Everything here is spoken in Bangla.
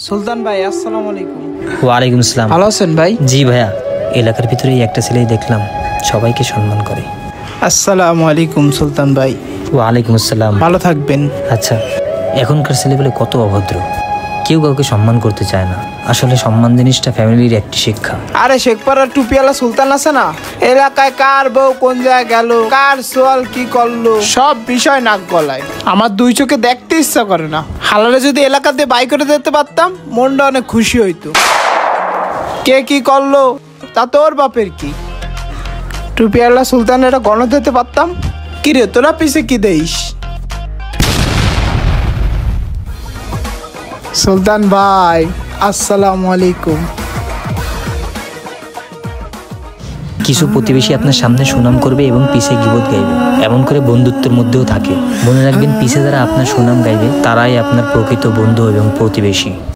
সুলতান ভাই, আসসালামু আলাইকুম। ওয়ালাইকুম আসসালাম। ভালো আছেন ভাই? জি ভাইয়া, এলাকার ভিতরেই একটা ছেলেই দেখলাম সবাইকে সম্মান করে। আসসালামু আলাইকুম সুলতান ভাই। ওয়ালাইকুম আসসালাম। ভালো থাকবেন। আচ্ছা, এখনকার ছেলেগুলো কত অভদ্র, কেউ কাউকে সম্মান করতে চায় না। আসলে সম্মান জিনিসটা ফ্যামিলির একটি শিক্ষা। আরে শেখপাড়ার টুপিওয়ালা সুলতান আছে না, এলাকায় কার বউ কোন জায়গায় গেল, কার সোয়াল কি করলো, সব বিষয় নাক গলায়। আমার দুই চোখে দেখতে ইচ্ছা করে না। হালালে যদি এলাকাতে বাই করে দিতে পারতাম, মনটা অনেক খুশি হইতো। কে কি করলো তা তোর বাপের কি? টুপিওয়ালা সুলতানেরা গণ দিতে পারতাম। কিরে তোরা পিছে কি দেইস? সুলতান ভাই, আসসালামু আলাইকুম। কিছু প্রতিবেশী আপনার সামনে সুনাম করবে এবং পিছে গীবত গাইবে, এমন করে বন্ধুত্বের মধ্যেও থাকে। মনে রাখবেন, পিছে যারা আপনার সুনাম গাইবে তারাই আপনার প্রকৃত বন্ধু এবং প্রতিবেশী।